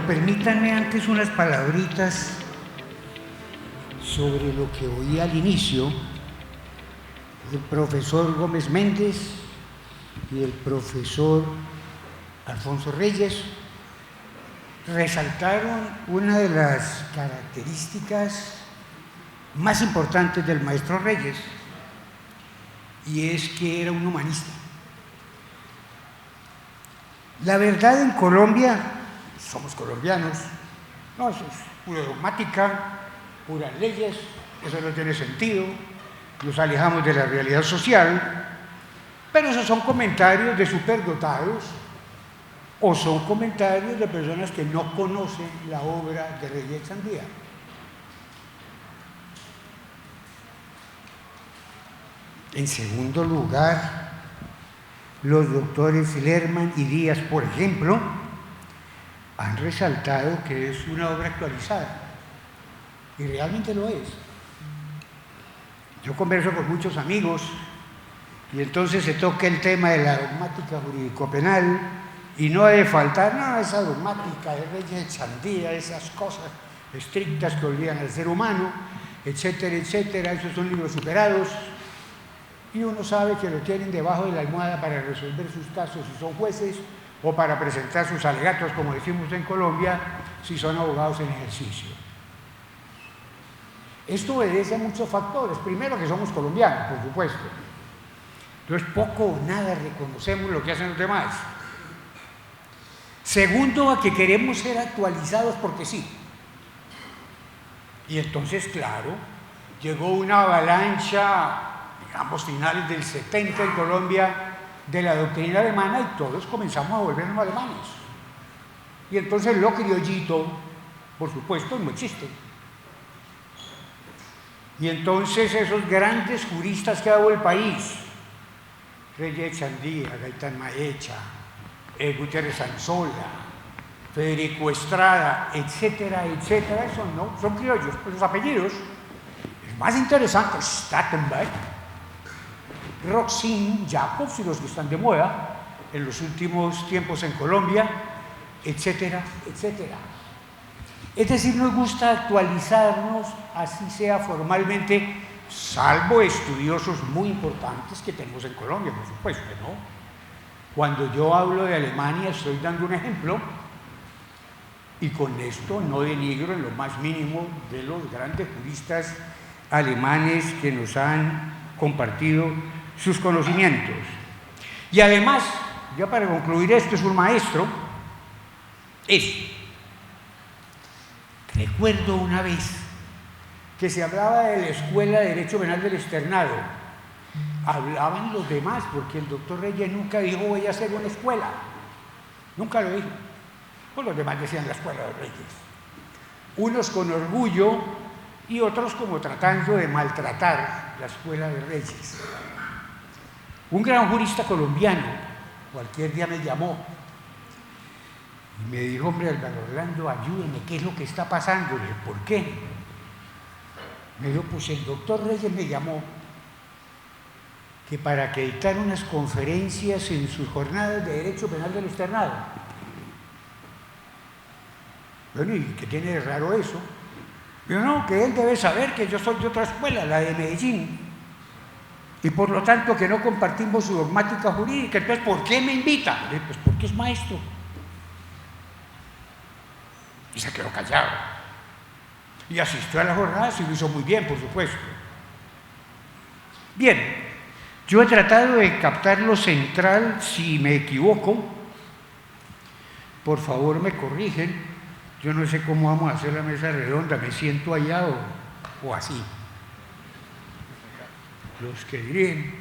permítanme antes unas palabritas sobre lo que oí al inicio. El profesor Gómez Méndez y el profesor Alfonso Reyes resaltaron una de las características más importantes del maestro Reyes, y es que era un humanista. La verdad, en Colombia, somos colombianos, no, eso es pura dogmática, puras leyes, eso no tiene sentido, nos alejamos de la realidad social, pero esos son comentarios de superdotados o son comentarios de personas que no conocen la obra de Reyes Sandía. En segundo lugar, los doctores Lerman y Díaz, por ejemplo, han resaltado que es una obra actualizada, y realmente lo es. Yo converso con muchos amigos y entonces se toca el tema de la dogmática jurídico-penal y no debe faltar, no, esa dogmática de Reyes Sandía, esas cosas estrictas que olvidan al ser humano, etcétera, etcétera, esos son libros superados. Y uno sabe que lo tienen debajo de la almohada para resolver sus casos si son jueces o para presentar sus alegatos, como decimos en Colombia, si son abogados en ejercicio. Esto obedece a muchos factores. Primero, que somos colombianos, por supuesto. Entonces, poco o nada reconocemos lo que hacen los demás. Segundo, a que queremos ser actualizados porque sí. Y entonces, claro, llegó una avalancha, digamos, finales del 70 en Colombia, de la doctrina alemana, y todos comenzamos a volvernos alemanes. Y entonces lo criollito, por supuesto, no existe. Y entonces esos grandes juristas que ha dado el país, Reyes Sandía, Gaitán Maecha, Gutiérrez Anzola, Federico Estrada, etcétera, etcétera, esos no, son criollos, pues los apellidos. El más interesante es Stackenberg, Roxin, Jacobs y los que están de moda en los últimos tiempos en Colombia, etcétera, etcétera. Es decir, nos gusta actualizarnos, así sea formalmente, salvo estudiosos muy importantes que tenemos en Colombia, por supuesto, ¿no? Cuando yo hablo de Alemania estoy dando un ejemplo, y con esto no denigro en lo más mínimo de los grandes juristas alemanes que nos han compartido sus conocimientos. Y además, ya para concluir esto, es un maestro. Recuerdo una vez que se hablaba de la Escuela de Derecho Penal del Externado. Hablaban los demás, porque el doctor Reyes nunca dijo voy a hacer una escuela. Nunca lo dijo. Pues los demás decían la Escuela de Reyes. Unos con orgullo y otros como tratando de maltratar la Escuela de Reyes. Un gran jurista colombiano, cualquier día me llamó y me dijo, hombre, Álvaro Orlando, ayúdeme, ¿qué es lo que está pasando? Le dije, ¿por qué? Me dijo, pues el doctor Reyes me llamó que para que dictara unas conferencias en sus jornadas de Derecho Penal del Externado. Bueno, ¿y qué tiene de raro eso? Yo no, que él debe saber que yo soy de otra escuela, la de Medellín, y por lo tanto que no compartimos su dogmática jurídica. Entonces, ¿por qué me invita? Pues porque es maestro. Y se quedó callado. Y asistió a las jornadas y lo hizo muy bien, por supuesto. Bien, yo he tratado de captar lo central. Si me equivoco, por favor me corrigen. Yo no sé cómo vamos a hacer la mesa redonda, me siento allá o así. Los que dirigen.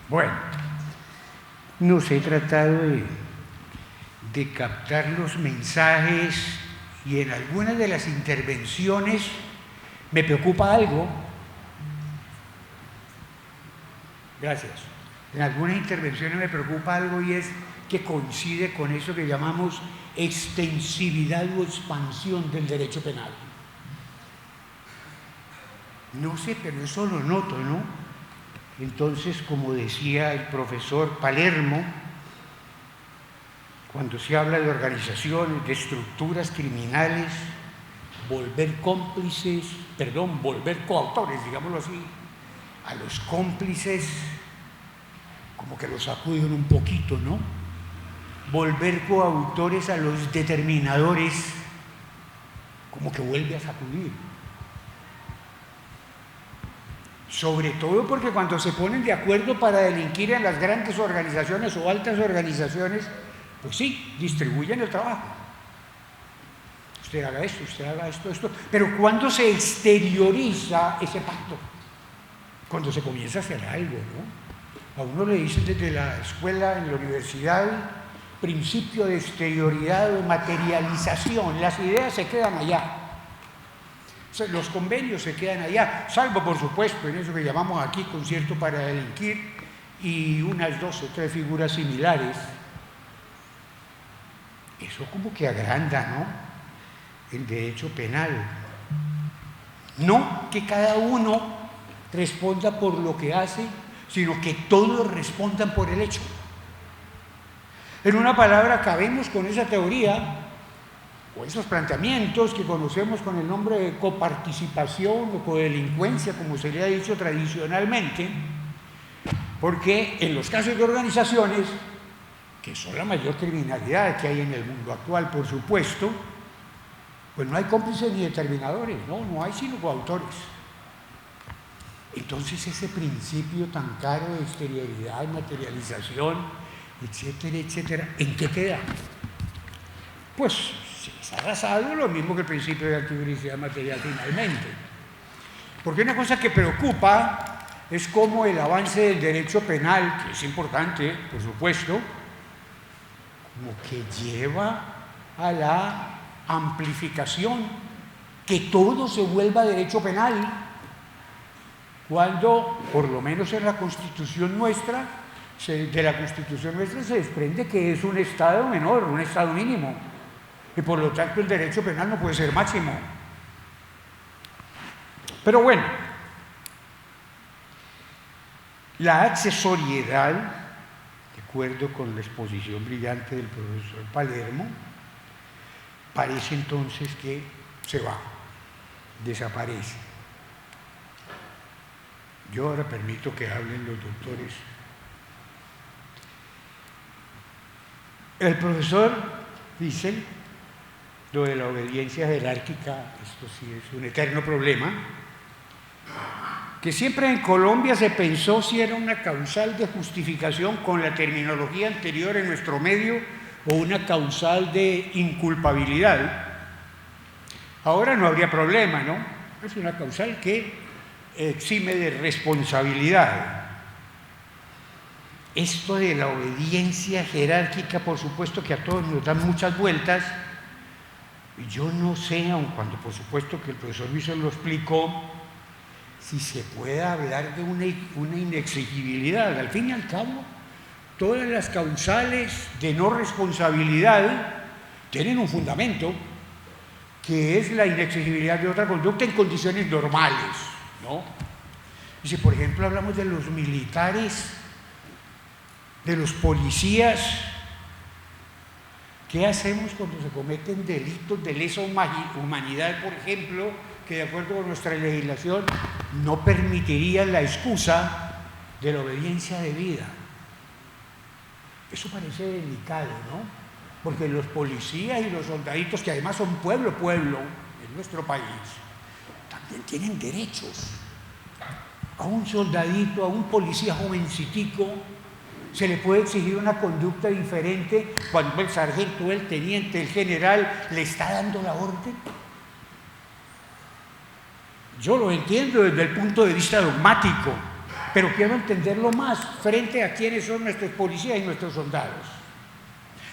Bueno, nos he tratado de captar los mensajes, y en algunas de las intervenciones me preocupa algo. Gracias. En algunas intervenciones me preocupa algo, y es que coincide con eso que llamamos extensividad o expansión del derecho penal. No sé, pero eso lo noto, ¿no? Entonces, como decía el profesor Palermo, cuando se habla de organizaciones, de estructuras criminales, volver coautores, digámoslo así, a los cómplices, como que los sacuden un poquito, ¿no? Volver coautores a los determinadores, como que vuelve a sacudir. Sobre todo porque cuando se ponen de acuerdo para delinquir en las grandes organizaciones o altas organizaciones, pues sí, distribuyen el trabajo. Usted haga esto, usted haga esto. Pero ¿cuándo se exterioriza ese pacto? Cuando se comienza a hacer algo, ¿no? A uno le dicen desde la escuela, en la universidad, principio de exterioridad o materialización. Las ideas se quedan allá. Los convenios se quedan allá, salvo por supuesto en eso que llamamos aquí concierto para delinquir y unas 2 o 3 figuras similares. Eso como que agranda, ¿no?, el derecho penal. No que cada uno responda por lo que hace, sino que todos respondan por el hecho. En una palabra, cabemos con esa teoría o esos planteamientos que conocemos con el nombre de coparticipación o codelincuencia, como se le ha dicho tradicionalmente, porque en los casos de organizaciones, que son la mayor criminalidad que hay en el mundo actual, por supuesto, pues no hay cómplices ni determinadores, no hay sino coautores. Entonces ese principio tan caro de exterioridad, materialización, etcétera, etcétera, ¿en qué queda? Pues se les ha arrasado lo mismo que el principio de antibricidad material finalmente. Porque una cosa que preocupa es cómo el avance del derecho penal, que es importante, por supuesto, como que lleva a la amplificación, que todo se vuelva derecho penal, cuando, por lo menos en la Constitución nuestra, de la Constitución nuestra se desprende que es un Estado menor, un Estado mínimo, y por lo tanto el derecho penal no puede ser máximo. Pero bueno, la accesoriedad, de acuerdo con la exposición brillante del profesor Palermo, parece entonces que se va, desaparece. Yo ahora permito que hablen los doctores. El profesor dice lo de la obediencia jerárquica, esto sí es un eterno problema, que siempre en Colombia se pensó si era una causal de justificación con la terminología anterior en nuestro medio o una causal de inculpabilidad. Ahora no habría problema, ¿no? Es una causal que exime de responsabilidad. Esto de la obediencia jerárquica, por supuesto que a todos nos dan muchas vueltas. Yo no sé, aun cuando por supuesto que el profesor Luis lo explicó, si se puede hablar de una inexigibilidad. Al fin y al cabo, todas las causales de no responsabilidad tienen un fundamento, que es la inexigibilidad de otra conducta en condiciones normales, ¿no? Y si, por ejemplo, hablamos de los militares, de los policías, ¿qué hacemos cuando se cometen delitos de lesa humanidad, por ejemplo, que de acuerdo con nuestra legislación no permitirían la excusa de la obediencia debida? Eso parece delicado, ¿no? Porque los policías y los soldaditos, que además son pueblo en nuestro país, también tienen derechos. A un soldadito, a un policía jovencitico, se le puede exigir una conducta diferente cuando el sargento, el teniente, el general le está dando la orden. Yo lo entiendo desde el punto de vista dogmático, pero quiero entenderlo más frente a quiénes son nuestros policías y nuestros soldados.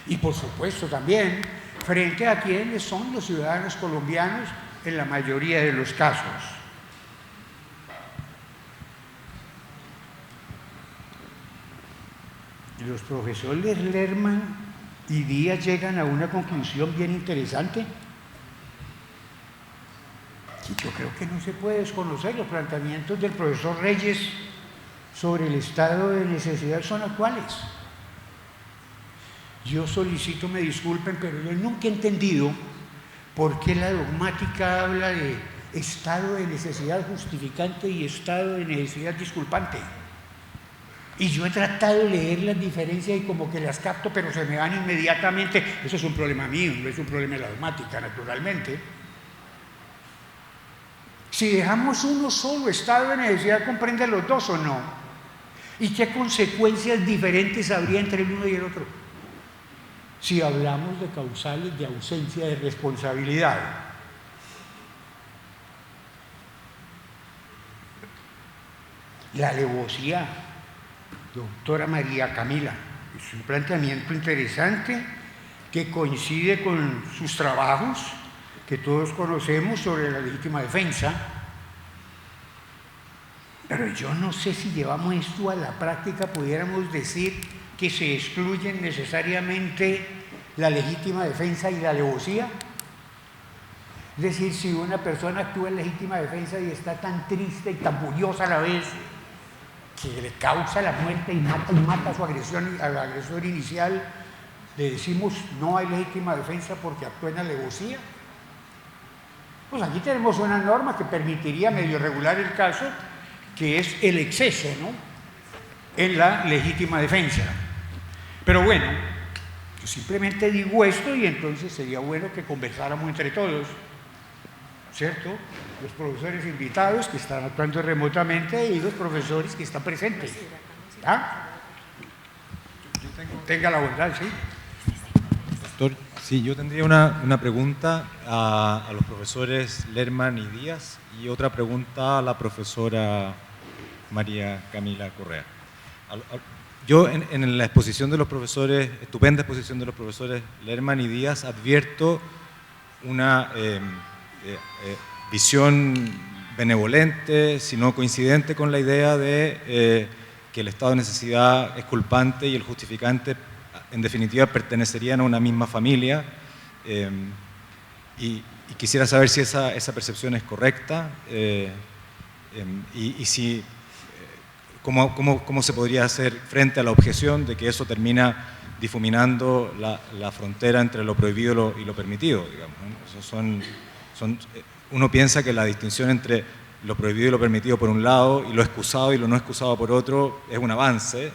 Y por supuesto también frente a quiénes son los ciudadanos colombianos en la mayoría de los casos. Y los profesores Lerman y Díaz llegan a una conclusión bien interesante, que yo creo que no se puede desconocer. Los planteamientos del profesor Reyes sobre el estado de necesidad son actuales. Yo solicito me disculpen, pero yo nunca he entendido por qué la dogmática habla de estado de necesidad justificante y estado de necesidad disculpante. Y yo he tratado de leer las diferencias y como que las capto, pero se me van inmediatamente. Eso es un problema mío, no es un problema de la dogmática, naturalmente. Si dejamos uno solo, estado de necesidad, ¿comprende los dos o no? ¿Y qué consecuencias diferentes habría entre el uno y el otro? Si hablamos de causales de ausencia de responsabilidad. La alevosía, doctora María Camila, es un planteamiento interesante que coincide con sus trabajos que todos conocemos sobre la legítima defensa, pero yo no sé si llevamos esto a la práctica, pudiéramos decir que se excluyen necesariamente la legítima defensa y la alevosía. Es decir, si una persona actúa en legítima defensa y está tan triste y tan furiosa a la vez que le causa la muerte y mata a su agresión, al agresor inicial, le decimos no hay legítima defensa porque actúa en alevosía. Pues aquí tenemos una norma que permitiría medio regular el caso, que es el exceso, ¿no?, en la legítima defensa. Pero bueno, yo simplemente digo esto y entonces sería bueno que conversáramos entre todos, ¿cierto? Los profesores invitados que están actuando remotamente y los profesores que están presentes. ¿Ah? Tenga la bondad, ¿sí? Doctor, sí, yo tendría una pregunta a los profesores Lerman y Díaz y otra pregunta a la profesora María Camila Correa. Yo en la exposición de los profesores, estupenda exposición de los profesores Lerman y Díaz, advierto una visión benevolente, sino coincidente con la idea de que el estado de necesidad es culpante y el justificante, en definitiva, pertenecerían a una misma familia. Y quisiera saber si esa percepción es correcta y si ¿Cómo se podría hacer frente a la objeción de que eso termina difuminando la frontera entre lo prohibido y lo permitido, digamos, ¿no? Uno piensa que la distinción entre lo prohibido y lo permitido por un lado y lo excusado y lo no excusado por otro es un avance.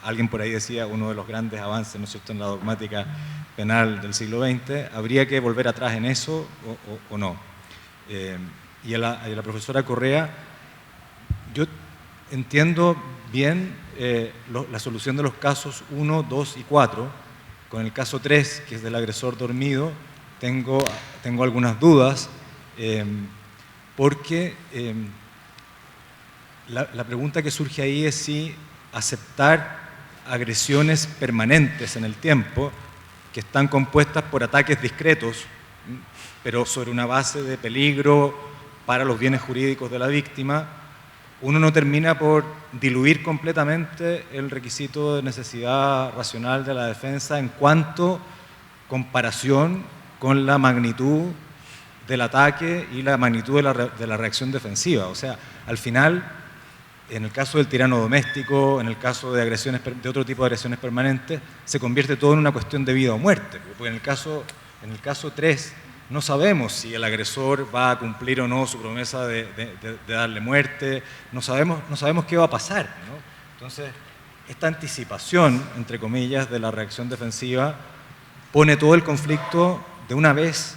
Alguien por ahí decía, uno de los grandes avances, ¿no es cierto?, en la dogmática penal del siglo XX. ¿Habría que volver atrás en eso o no? Y a la profesora Correa, yo entiendo bien la solución de los casos 1, 2 y 4. Con el caso 3, que es del agresor dormido, tengo algunas dudas, porque la pregunta que surge ahí es si aceptar agresiones permanentes en el tiempo, que están compuestas por ataques discretos, pero sobre una base de peligro para los bienes jurídicos de la víctima, uno no termina por diluir completamente el requisito de necesidad racional de la defensa en cuanto comparación con la magnitud del ataque y la magnitud de la reacción defensiva. O sea, al final, en el caso del tirano doméstico, en el caso de agresiones, de otro tipo de agresiones permanentes, se convierte todo en una cuestión de vida o muerte. Porque en el caso 3, no sabemos si el agresor va a cumplir o no su promesa de darle muerte, no sabemos qué va a pasar, ¿no? Entonces, esta anticipación, entre comillas, de la reacción defensiva pone todo el conflicto de una vez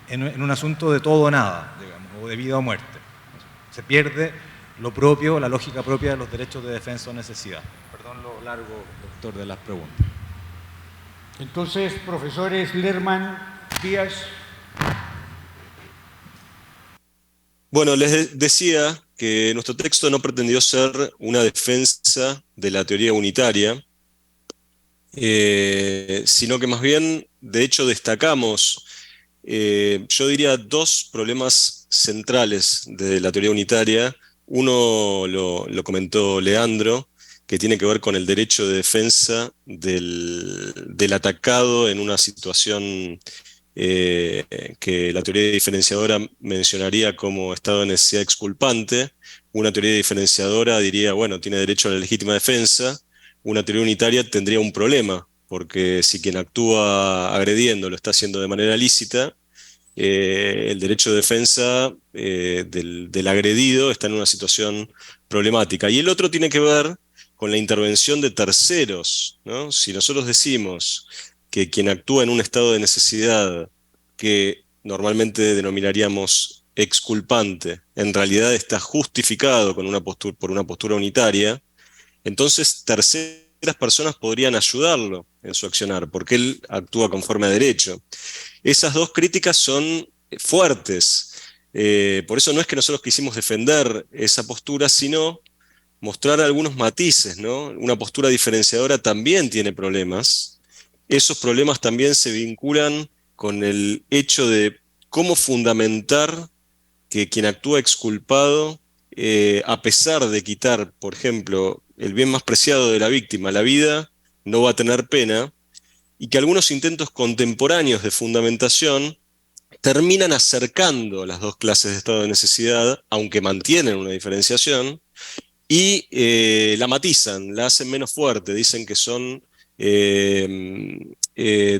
en un asunto de todo o nada, digamos, o de vida o muerte. Se pierde lo propio, la lógica propia de los derechos de defensa o necesidad. Perdón lo largo, doctor, de las preguntas. Entonces, profesores Lerman, Díaz. Bueno, les decía que nuestro texto no pretendió ser una defensa de la teoría unitaria, sino que más bien, de hecho, destacamos, yo diría, dos problemas centrales de la teoría unitaria. Uno lo comentó Leandro, que tiene que ver con el derecho de defensa del atacado en una situación que la teoría diferenciadora mencionaría como estado de necesidad exculpante. Una teoría diferenciadora diría, bueno, tiene derecho a la legítima defensa. Una teoría unitaria tendría un problema porque si quien actúa agrediendo lo está haciendo de manera lícita, el derecho de defensa del agredido está en una situación problemática. Y el otro tiene que ver con la intervención de terceros, ¿no? Si nosotros decimos que quien actúa en un estado de necesidad que normalmente denominaríamos exculpante, en realidad está justificado con por una postura unitaria, entonces terceras personas podrían ayudarlo en su accionar, porque él actúa conforme a derecho. Esas dos críticas son fuertes. Por eso no es que nosotros quisimos defender esa postura, sino mostrar algunos matices, ¿no? Una postura diferenciadora también tiene problemas. Esos problemas también se vinculan con el hecho de cómo fundamentar que quien actúa exculpado, a pesar de quitar, por ejemplo, el bien más preciado de la víctima, la vida, no va a tener pena, y que algunos intentos contemporáneos de fundamentación terminan acercando las dos clases de estado de necesidad, aunque mantienen una diferenciación, y la matizan, la hacen menos fuerte, dicen que son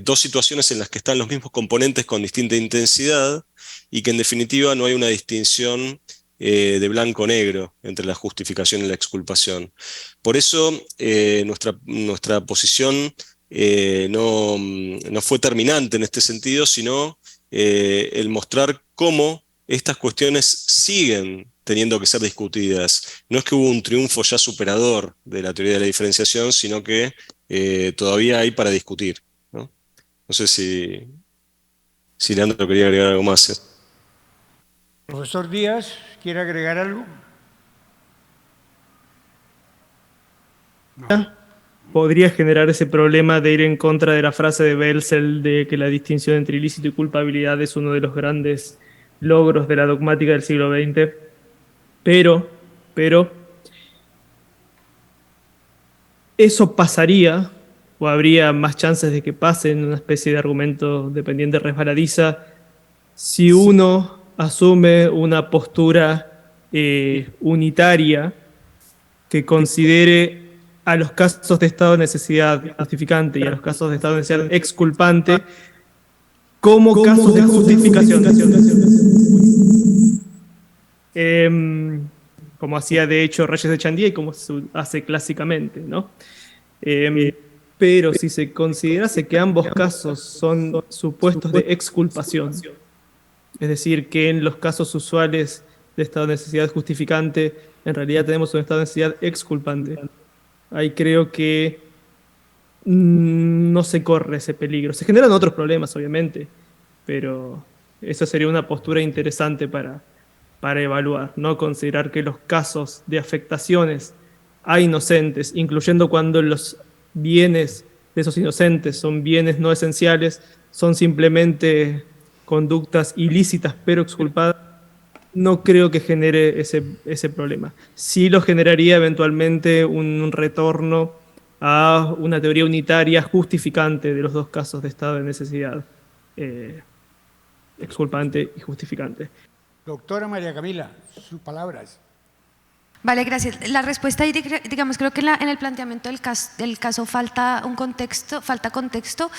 dos situaciones en las que están los mismos componentes con distinta intensidad y que en definitiva no hay una distinción de blanco-negro entre la justificación y la exculpación. Por eso nuestra posición no fue terminante en este sentido, sino el mostrar cómo estas cuestiones siguen teniendo que ser discutidas. No es que hubo un triunfo ya superador de la teoría de la diferenciación, sino que todavía hay para discutir, ¿no? No sé si Leandro quería agregar algo más. Profesor Díaz, ¿quiere agregar algo? No. Podría generar ese problema de ir en contra de la frase de Belzel de que la distinción entre ilícito y culpabilidad es uno de los grandes logros de la dogmática del siglo XX. Pero eso pasaría, o habría más chances de que pase en una especie de argumento dependiente resbaladiza, si uno asume una postura unitaria que considere a los casos de estado de necesidad justificante y a los casos de estado de necesidad exculpante como casos de justificación. Como hacía de hecho Reyes de Chandía y como se hace clásicamente, ¿no? Pero si se considerase que ambos casos son supuestos de exculpación, es decir, que en los casos usuales de estado de necesidad justificante, en realidad tenemos un estado de necesidad exculpante, ahí creo que no se corre ese peligro. Se generan otros problemas, obviamente, pero esa sería una postura interesante para evaluar, ¿no? Considerar que los casos de afectaciones a inocentes, incluyendo cuando los bienes de esos inocentes son bienes no esenciales, son simplemente conductas ilícitas pero exculpadas, no creo que genere ese problema. Sí lo generaría eventualmente un retorno a una teoría unitaria justificante de los dos casos de estado de necesidad, exculpante y justificante. Doctora María Camila, sus palabras. Vale, gracias. La respuesta ahí, digamos, creo que en el planteamiento del caso falta contexto,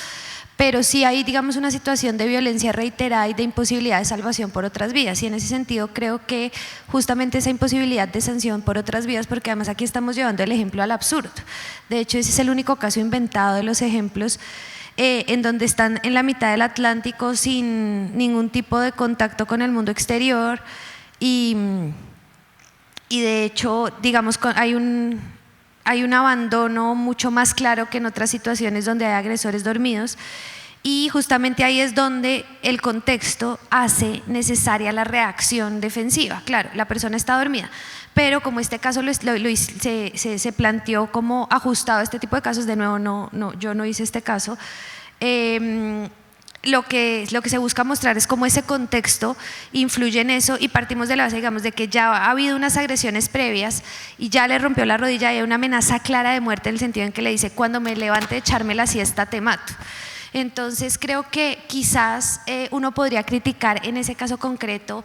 pero sí hay, digamos, una situación de violencia reiterada y de imposibilidad de salvación por otras vías, y en ese sentido creo que justamente esa imposibilidad de sanción por otras vías, porque además aquí estamos llevando el ejemplo al absurdo. De hecho, ese es el único caso inventado de los ejemplos en donde están en la mitad del Atlántico sin ningún tipo de contacto con el mundo exterior y de hecho, digamos, hay un abandono mucho más claro que en otras situaciones donde hay agresores dormidos, y justamente ahí es donde el contexto hace necesaria la reacción defensiva. Claro, la persona está dormida, pero como este caso se planteó como ajustado a este tipo de casos, de nuevo yo no hice este caso, lo que se busca mostrar es cómo ese contexto influye en eso, y partimos de la base, digamos, de que ya ha habido unas agresiones previas y ya le rompió la rodilla y hay una amenaza clara de muerte, en el sentido en que le dice: cuando me levante de echarme la siesta te mato. Entonces creo que quizás uno podría criticar en ese caso concreto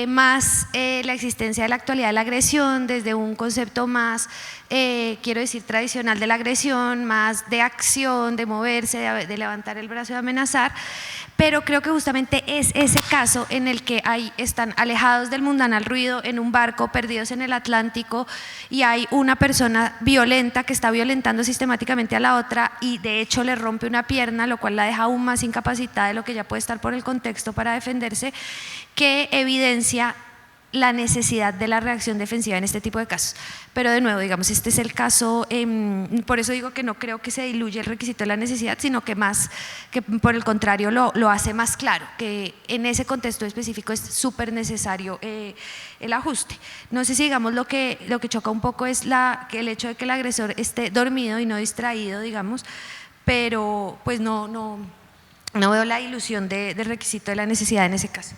más la existencia de la actualidad de la agresión desde un concepto más, quiero decir, tradicional de la agresión, más de acción, de moverse, de levantar el brazo y de amenazar, pero creo que justamente es ese caso en el que están alejados del mundanal ruido en un barco, perdidos en el Atlántico, y hay una persona violenta que está violentando sistemáticamente a la otra y de hecho le rompe una pierna, lo cual la deja aún más incapacitada de lo que ya puede estar por el contexto para defenderse, que evidencia la necesidad de la reacción defensiva en este tipo de casos. Pero de nuevo, digamos, este es el caso, por eso digo que no creo que se diluye el requisito de la necesidad, sino que más, que por el contrario lo hace más claro, que en ese contexto específico es súper necesario el ajuste. No sé si digamos lo que choca un poco es que el hecho de que el agresor esté dormido y no distraído, digamos, pero pues no veo la ilusión del requisito de la necesidad en ese caso.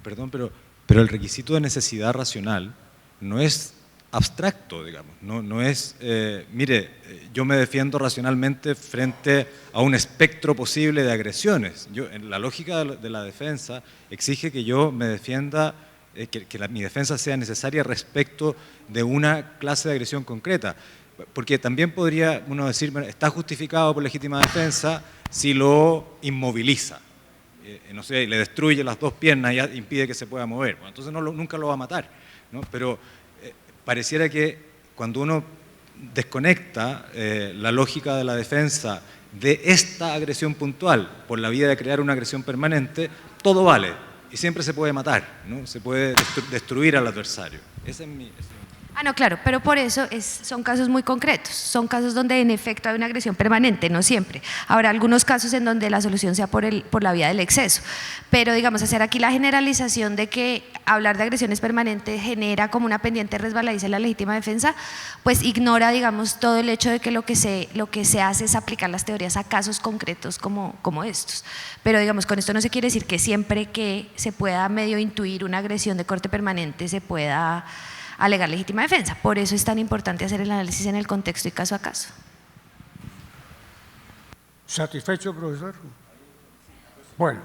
Perdón, pero el requisito de necesidad racional no es abstracto, digamos, no es, mire, yo me defiendo racionalmente frente a un espectro posible de agresiones. En la lógica de la defensa exige que yo me defienda, mi defensa sea necesaria respecto de una clase de agresión concreta. Porque también podría uno decir, bueno, está justificado por legítima defensa si lo inmoviliza. No sé, le destruye las dos piernas y impide que se pueda mover. Bueno, entonces nunca lo va a matar, ¿no? Pero pareciera que cuando uno desconecta la lógica de la defensa de esta agresión puntual por la vía de crear una agresión permanente, todo vale y siempre se puede matar, ¿no? Se puede destruir al adversario. Ese es mi... No, claro, pero por eso son casos muy concretos, son casos donde en efecto hay una agresión permanente, no siempre. Habrá algunos casos en donde la solución sea por la vía del exceso, pero digamos, hacer aquí la generalización de que hablar de agresiones permanentes genera como una pendiente resbaladiza en la legítima defensa, pues ignora, digamos, todo el hecho de que lo que se hace es aplicar las teorías a casos concretos como estos. Pero digamos, con esto no se quiere decir que siempre que se pueda medio intuir una agresión de corte permanente se pueda alegar legítima defensa. Por eso es tan importante hacer el análisis en el contexto y caso a caso. ¿Satisfecho, profesor? Bueno,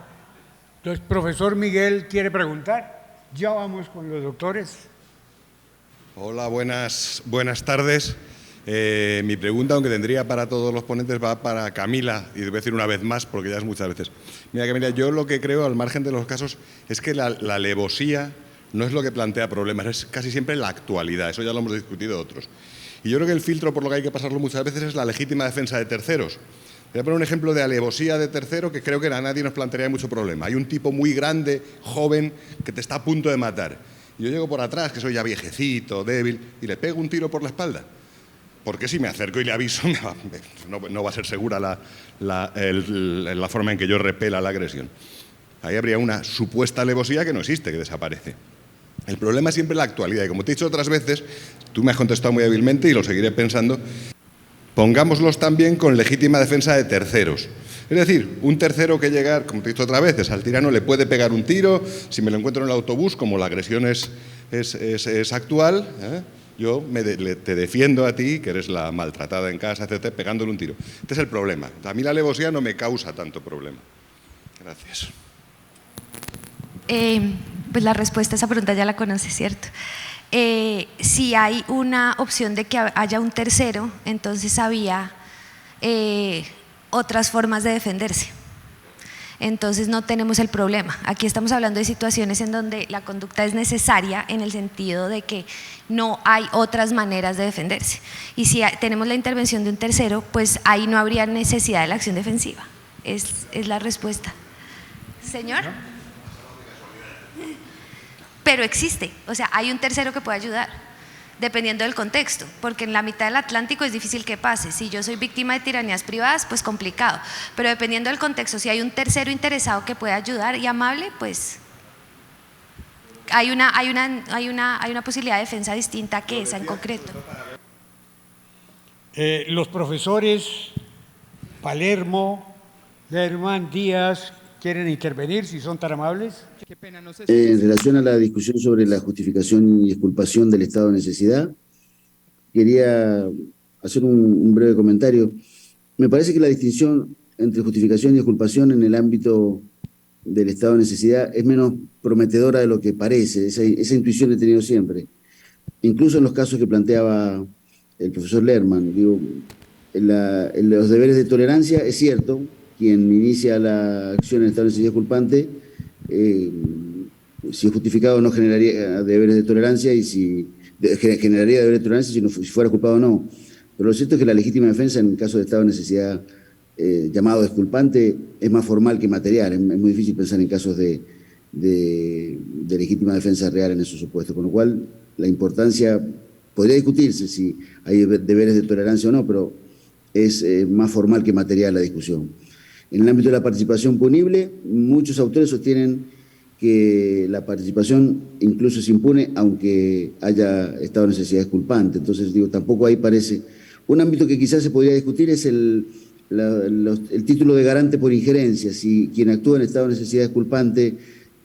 entonces, profesor Miguel quiere preguntar. Ya vamos con los doctores. Hola, buenas tardes. Mi pregunta, aunque tendría para todos los ponentes, va para Camila, y debo decir una vez más, porque ya es muchas veces. Mira, Camila, yo lo que creo, al margen de los casos, es que la alevosía no es lo que plantea problemas, es casi siempre la actualidad. Eso ya lo hemos discutido otros. Y yo creo que el filtro por lo que hay que pasarlo muchas veces es la legítima defensa de terceros. Voy a poner un ejemplo de alevosía de tercero que creo que a nadie nos plantearía mucho problema. Hay un tipo muy grande, joven, que te está a punto de matar. Y yo llego por atrás, que soy ya viejecito, débil, y le pego un tiro por la espalda. Porque si me acerco y le aviso, no va a ser segura la forma en que yo repela la agresión. Ahí habría una supuesta alevosía que no existe, que desaparece. El problema es siempre la actualidad, y como te he dicho otras veces, tú me has contestado muy hábilmente y lo seguiré pensando, pongámoslos también con legítima defensa de terceros. Es decir, un tercero que llega, como te he dicho otras veces, al tirano le puede pegar un tiro, si me lo encuentro en el autobús, como la agresión es actual, yo te defiendo a ti, que eres la maltratada en casa, etcétera, pegándole un tiro. Este es el problema. A mí la alevosía no me causa tanto problema. Gracias. Pues la respuesta a esa pregunta ya la conoces, ¿cierto? Si hay una opción de que haya un tercero, entonces había otras formas de defenderse. Entonces no tenemos el problema. Aquí estamos hablando de situaciones en donde la conducta es necesaria en el sentido de que no hay otras maneras de defenderse. Y si tenemos la intervención de un tercero, pues ahí no habría necesidad de la acción defensiva. Es la respuesta. ¿Señor? Pero existe, o sea, hay un tercero que puede ayudar, dependiendo del contexto, porque en la mitad del Atlántico es difícil que pase. Si yo soy víctima de tiranías privadas, pues complicado, pero dependiendo del contexto, si hay un tercero interesado que pueda ayudar y amable, pues hay una posibilidad de defensa distinta que esa en concreto. Los profesores Palermo, Germán, Díaz, ¿quieren intervenir si son tan amables? Qué pena, no sé si en relación a la discusión sobre la justificación y exculpación del estado de necesidad, quería hacer un breve comentario. Me parece que la distinción entre justificación y exculpación en el ámbito del estado de necesidad es menos prometedora de lo que parece. Esa intuición he tenido siempre. Incluso en los casos que planteaba el profesor Lerman, digo, en los deberes de tolerancia, es cierto, quien inicia la acción en estado de necesidad culpante, si es justificado no generaría deberes de tolerancia, y si generaría deberes de tolerancia si fuera culpado o no. Pero lo cierto es que la legítima defensa en caso de estado de necesidad llamado exculpante es más formal que material. Es muy difícil pensar en casos de legítima defensa real en esos supuestos, con lo cual la importancia podría discutirse si hay deberes de tolerancia o no, pero es más formal que material la discusión. En el ámbito de la participación punible, muchos autores sostienen que la participación incluso es impune aunque haya estado de necesidad exculpante. Entonces, digo, tampoco ahí parece. Un ámbito que quizás se podría discutir es el título de garante por injerencia. Si quien actúa en estado de necesidad exculpante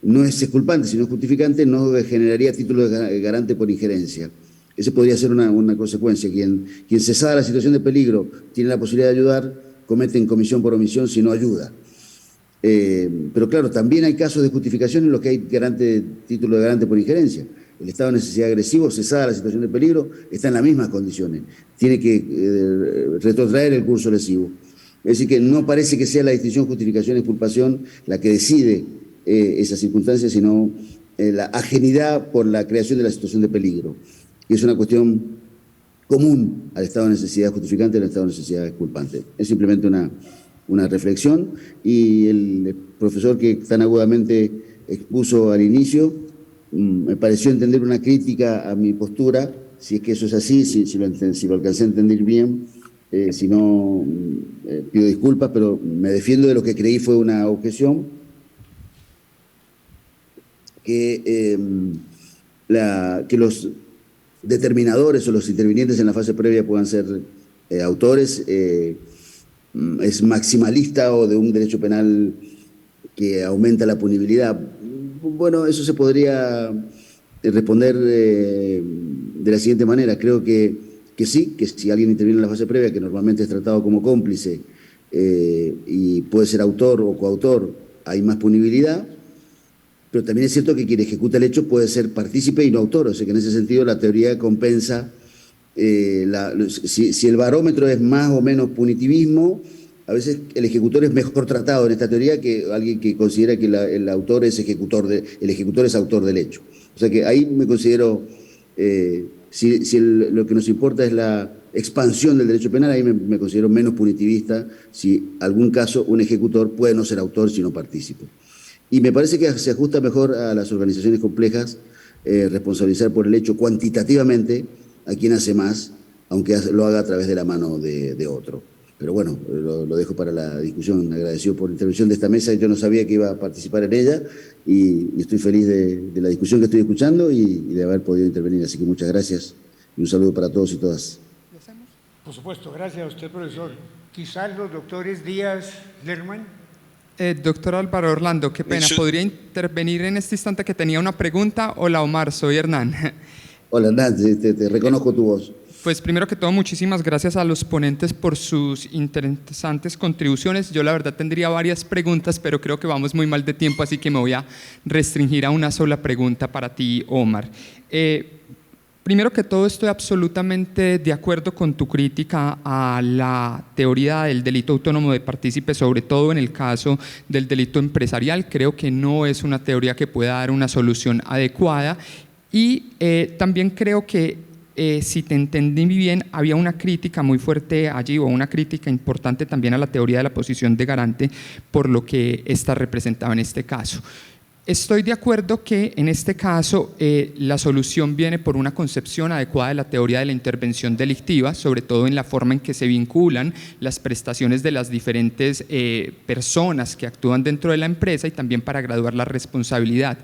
no es exculpante, sino justificante, no generaría título de garante por injerencia. Ese podría ser una consecuencia. Quien cesada la situación de peligro tiene la posibilidad de ayudar, comete en comisión por omisión si no ayuda. Pero claro, también hay casos de justificación en los que hay título de garante por injerencia. El estado de necesidad agresivo, cesada la situación de peligro, está en las mismas condiciones. Tiene que retrotraer el curso lesivo. Es decir, que no parece que sea la distinción justificación-exculpación la que decide esas circunstancias, sino la ajenidad por la creación de la situación de peligro, que es una cuestión común al estado de necesidad justificante y al estado de necesidad exculpante. Es simplemente una reflexión, y el profesor que tan agudamente expuso al inicio me pareció entender una crítica a mi postura. Si es que eso es así, si lo alcancé a entender bien, si no, pido disculpas, pero me defiendo de lo que creí fue una objeción, que los determinadores o los intervinientes en la fase previa puedan ser autores, es maximalista o de un derecho penal que aumenta la punibilidad. Bueno, eso se podría responder de la siguiente manera. Creo que sí, que si alguien interviene en la fase previa, que normalmente es tratado como cómplice y puede ser autor o coautor, hay más punibilidad, pero también es cierto que quien ejecuta el hecho puede ser partícipe y no autor, o sea que en ese sentido la teoría compensa. Si el barómetro es más o menos punitivismo, a veces el ejecutor es mejor tratado en esta teoría que alguien que considera que el ejecutor es autor del hecho. O sea que ahí me considero, lo que nos importa es la expansión del derecho penal, ahí me considero menos punitivista si algún caso un ejecutor puede no ser autor sino partícipe. Y me parece que se ajusta mejor a las organizaciones complejas responsabilizar por el hecho cuantitativamente a quien hace más, aunque lo haga a través de la mano de otro. Pero bueno, lo dejo para la discusión. Agradecido por la intervención de esta mesa. Yo no sabía que iba a participar en ella y estoy feliz de la discusión que estoy escuchando y de haber podido intervenir. Así que muchas gracias y un saludo para todos y todas. Por supuesto, gracias a usted, profesor. Quizás los doctores Díaz, Lerman. Doctor Álvaro Orlando, qué pena. ¿Podría intervenir en este instante que tenía una pregunta? Hola Omar, soy Hernán. Hola Hernán, te reconozco tu voz. Pues primero que todo, muchísimas gracias a los ponentes por sus interesantes contribuciones. Yo la verdad tendría varias preguntas, pero creo que vamos muy mal de tiempo, así que me voy a restringir a una sola pregunta para ti, Omar. Primero que todo, estoy absolutamente de acuerdo con tu crítica a la teoría del delito autónomo de partícipe, sobre todo en el caso del delito empresarial. Creo que no es una teoría que pueda dar una solución adecuada y también creo que si te entendí bien, había una crítica muy fuerte allí, o una crítica importante también a la teoría de la posición de garante por lo que está representado en este caso. Estoy de acuerdo que en este caso la solución viene por una concepción adecuada de la teoría de la intervención delictiva, sobre todo en la forma en que se vinculan las prestaciones de las diferentes personas que actúan dentro de la empresa y también para graduar la responsabilidad.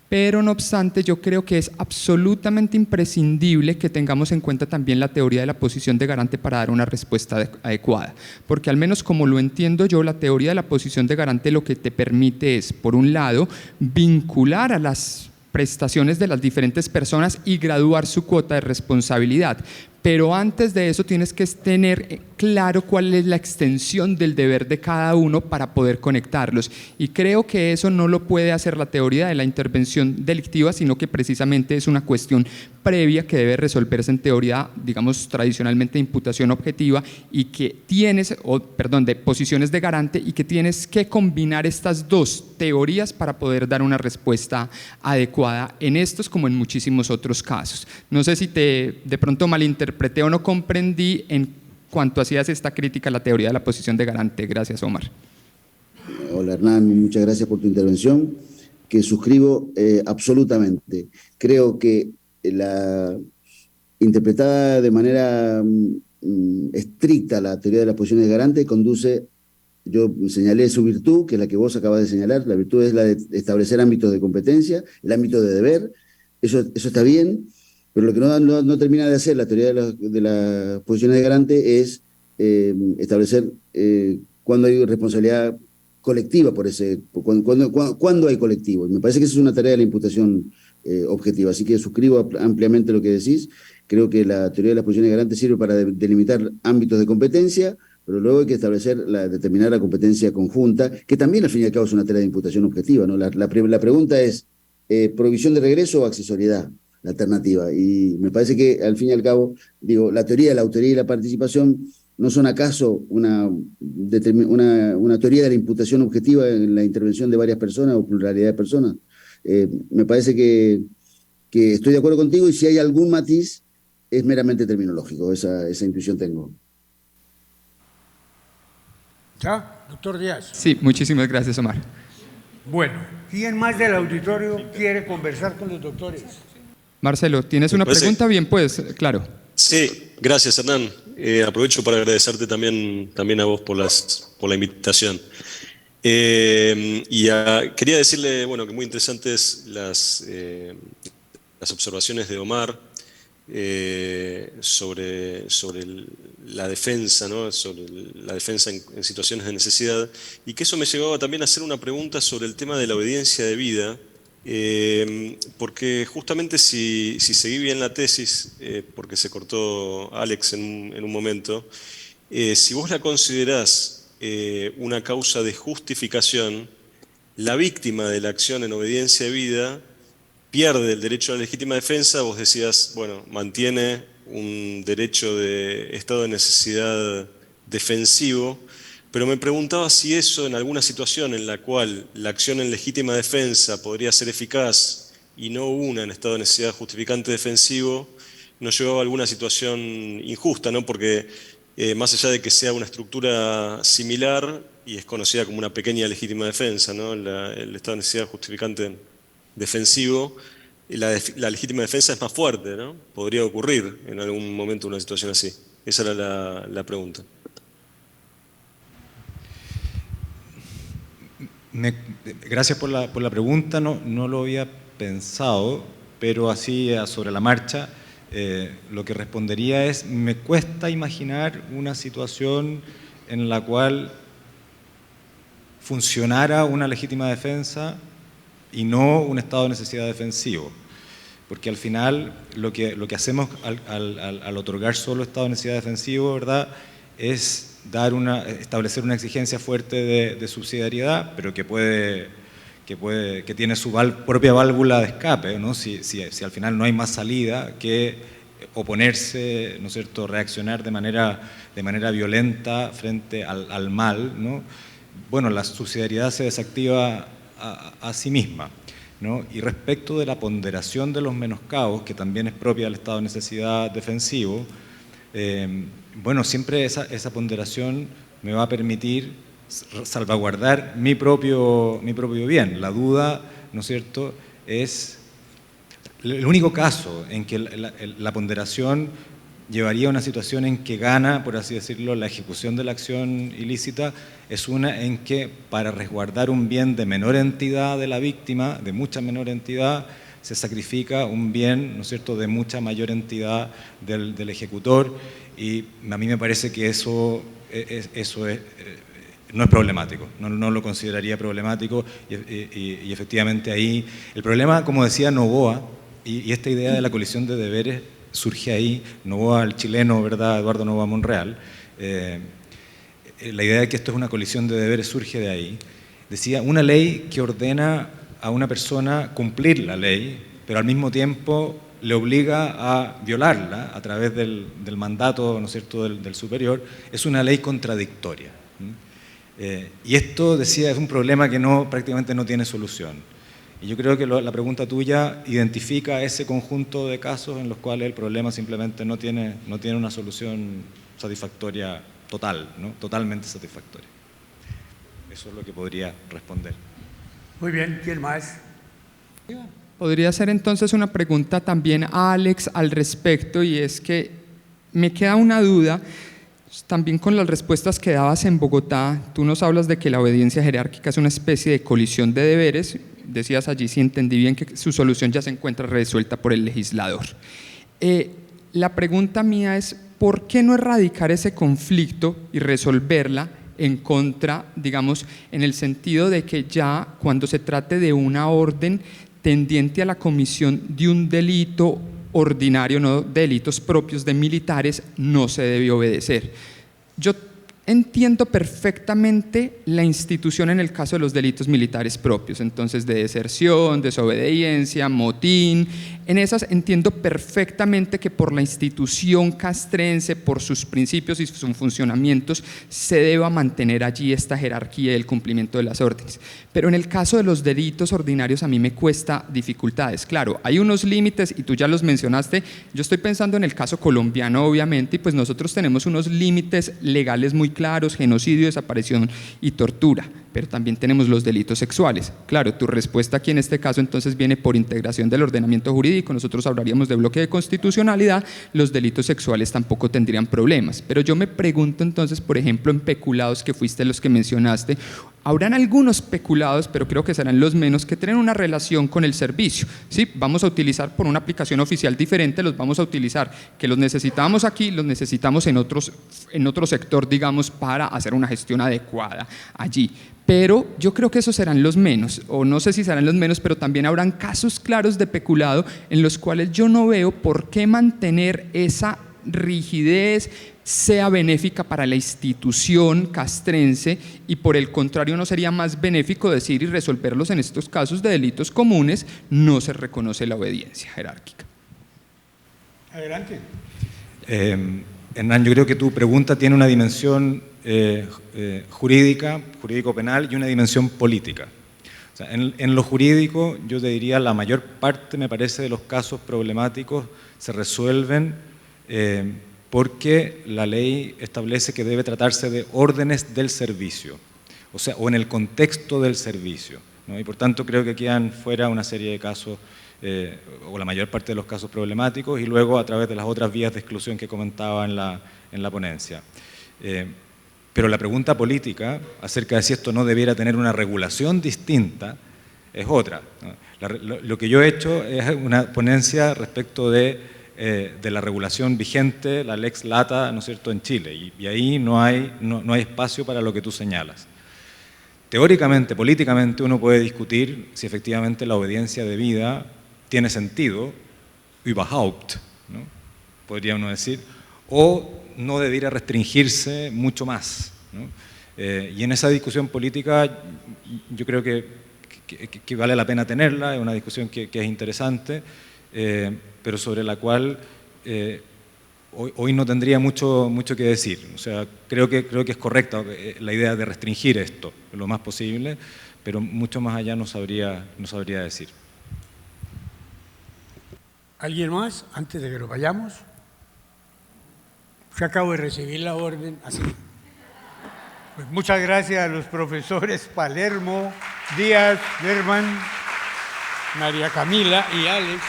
Pero no obstante, yo creo que es absolutamente imprescindible que tengamos en cuenta también la teoría de la posición de garante para dar una respuesta adecuada, porque al menos como lo entiendo yo, la teoría de la posición de garante lo que te permite es, por un lado, vincular a las prestaciones de las diferentes personas y graduar su cuota de responsabilidad. pero antes de eso tienes que tener claro cuál es la extensión del deber de cada uno para poder conectarlos. Y creo que eso no lo puede hacer la teoría de la intervención delictiva, sino que precisamente es una cuestión previa que debe resolverse en teoría, digamos, tradicionalmente de imputación objetiva, y que tienes, de posiciones de garante, y que tienes que combinar estas dos teorías para poder dar una respuesta adecuada en estos como en muchísimos otros casos. No sé si de pronto malinterpreté o no comprendí en cuanto hacías esta crítica a la teoría de la posición de garante. Gracias, Omar. Hola, Hernán, muchas gracias por tu intervención, que suscribo absolutamente. Creo que la interpretada de manera estricta la teoría de las posiciones de garante conduce, yo señalé su virtud, que es la que vos acabas de señalar, la virtud es la de establecer ámbitos de competencia, el ámbito de deber, eso está bien, pero lo que no termina de hacer la teoría de las posiciones de garante es establecer cuándo hay responsabilidad colectiva por cuándo hay colectivo. Me parece que esa es una tarea de la imputación objetiva, así que suscribo ampliamente lo que decís. Creo que la teoría de las posiciones de garante sirve para delimitar ámbitos de competencia, pero luego hay que determinar la competencia conjunta, que también al fin y al cabo es una tarea de imputación objetiva, ¿no? La pregunta es, ¿provisión de regreso o accesoriedad? La alternativa. Y me parece que al fin y al cabo, digo, la teoría de la autoría y la participación no son acaso una teoría de la imputación objetiva en la intervención de varias personas o pluralidad de personas. Me parece que estoy de acuerdo contigo, y si hay algún matiz es meramente terminológico, esa intuición tengo. ¿Ya, doctor Díaz? Sí, muchísimas gracias, Omar. Bueno, ¿quién más del auditorio quiere conversar con los doctores? Marcelo, ¿tienes una pregunta? Bien, pues, claro. Sí, gracias, Hernán. Aprovecho para agradecerte también a vos por la invitación. Quería decirle, bueno, que muy interesantes las observaciones de Omar sobre la defensa, ¿no? Sobre la defensa en situaciones de necesidad, y que eso me llevaba también a hacer una pregunta sobre el tema de la obediencia debida. Porque justamente si seguí bien la tesis, porque se cortó Alex en un momento, si vos la considerás una causa de justificación, la víctima de la acción en obediencia debida pierde el derecho a la legítima defensa. Vos decías, bueno, mantiene un derecho de estado de necesidad defensivo, pero me preguntaba si eso en alguna situación en la cual la acción en legítima defensa podría ser eficaz y no una en estado de necesidad justificante defensivo, nos llevaba a alguna situación injusta, ¿no? Porque más allá de que sea una estructura similar y es conocida como una pequeña legítima defensa, ¿no? El estado de necesidad justificante defensivo, la legítima defensa es más fuerte, ¿no? Podría ocurrir en algún momento una situación así. Esa era la pregunta. Gracias por la pregunta, no lo había pensado, pero así sobre la marcha lo que respondería es, me cuesta imaginar una situación en la cual funcionara una legítima defensa y no un estado de necesidad defensivo, porque al final lo que hacemos al otorgar solo estado de necesidad defensivo, ¿verdad?, es establecer una exigencia fuerte de subsidiariedad, pero que tiene su propia válvula de escape, ¿no? Si al final no hay más salida que oponerse, ¿no es cierto?, reaccionar de manera violenta frente al mal, ¿no? Bueno, la subsidiariedad se desactiva a sí misma, ¿no? Y respecto de la ponderación de los menoscabos, que también es propia del estado de necesidad defensivo, bueno, siempre esa ponderación me va a permitir salvaguardar mi propio bien. La duda, ¿no es cierto?, es el único caso en que la ponderación llevaría a una situación en que gana, por así decirlo, la ejecución de la acción ilícita, es una en que para resguardar un bien de menor entidad de la víctima, de mucha menor entidad, se sacrifica un bien, ¿no es cierto?, de mucha mayor entidad del ejecutor, y a mí me parece que eso no es problemático, no lo consideraría problemático, y efectivamente ahí el problema, como decía Novoa, y esta idea de la colisión de deberes surge ahí, Novoa, el chileno, ¿verdad? Eduardo Novoa Monreal, la idea de que esto es una colisión de deberes surge de ahí. Decía, una ley que ordena a una persona cumplir la ley, pero al mismo tiempo le obliga a violarla a través del mandato, ¿no es cierto?, del superior, es una ley contradictoria. Y esto, decía, es un problema que prácticamente no tiene solución. Y yo creo que la pregunta tuya identifica ese conjunto de casos en los cuales el problema simplemente no tiene una solución satisfactoria total, ¿no? Totalmente satisfactoria. Eso es lo que podría responder. Muy bien, ¿quién más? Podría hacer entonces una pregunta también a Alex al respecto, y es que me queda una duda, también con las respuestas que dabas en Bogotá. Tú nos hablas de que la obediencia jerárquica es una especie de colisión de deberes. Decías allí, si entendí bien, que su solución ya se encuentra resuelta por el legislador. La pregunta mía es, ¿por qué no erradicar ese conflicto y resolverla en contra, digamos, en el sentido de que ya cuando se trate de una orden tendiente a la comisión de un delito ordinario, no delitos propios de militares, no se debe obedecer? Yo entiendo perfectamente la institución en el caso de los delitos militares propios, entonces de deserción, desobediencia, motín. En esas entiendo perfectamente que por la institución castrense, por sus principios y sus funcionamientos, se deba mantener allí esta jerarquía y el cumplimiento de las órdenes. Pero en el caso de los delitos ordinarios a mí me cuesta dificultades. Claro, hay unos límites y tú ya los mencionaste. Yo estoy pensando en el caso colombiano, obviamente, y pues nosotros tenemos unos límites legales muy claros: genocidio, desaparición y tortura. Pero también tenemos los delitos sexuales. Claro, tu respuesta aquí en este caso entonces viene por integración del ordenamiento jurídico. Nosotros hablaríamos de bloque de constitucionalidad, los delitos sexuales tampoco tendrían problemas. Pero yo me pregunto entonces, por ejemplo, en peculados, que fuiste los que mencionaste, habrán algunos peculados, pero creo que serán los menos, que tienen una relación con el servicio. ¿Sí? Vamos a utilizar por una aplicación oficial diferente, los vamos a utilizar, que los necesitamos aquí, los necesitamos en otro sector, digamos, para hacer una gestión adecuada allí. Pero yo creo que esos serán los menos, o no sé si serán los menos, pero también habrán casos claros de peculado en los cuales yo no veo por qué mantener esa rigidez sea benéfica para la institución castrense, y por el contrario no sería más benéfico decir y resolverlos en estos casos de delitos comunes. No se reconoce la obediencia jerárquica. Adelante. Hernán, yo creo que tu pregunta tiene una dimensión jurídico-penal y una dimensión política. O sea, en lo jurídico, yo te diría, la mayor parte, me parece, de los casos problemáticos se resuelven porque la ley establece que debe tratarse de órdenes del servicio, o sea, o en el contexto del servicio, ¿no? Y por tanto creo que quedan fuera una serie de casos, o la mayor parte de los casos problemáticos, y luego a través de las otras vías de exclusión que comentaba en la ponencia. Pero la pregunta política acerca de si esto no debiera tener una regulación distinta es otra, ¿no? Lo que yo he hecho es una ponencia respecto de la regulación vigente, la Lex Lata, ¿no es cierto?, en Chile, y ahí no hay espacio para lo que tú señalas. Teóricamente, políticamente, uno puede discutir si efectivamente la obediencia debida tiene sentido, überhaupt, ¿no?, podría uno decir, o no debiera restringirse mucho más, ¿no? Y en esa discusión política yo creo que vale la pena tenerla, es una discusión que es interesante, pero sobre la cual hoy no tendría mucho que decir. O sea, creo que es correcta la idea de restringir esto lo más posible, pero mucho más allá no sabría decir. ¿Alguien más antes de que nos vayamos? Yo acabo de recibir la orden así. Pues muchas gracias a los profesores Palermo, Díaz, Lerman, María Camila y Alex.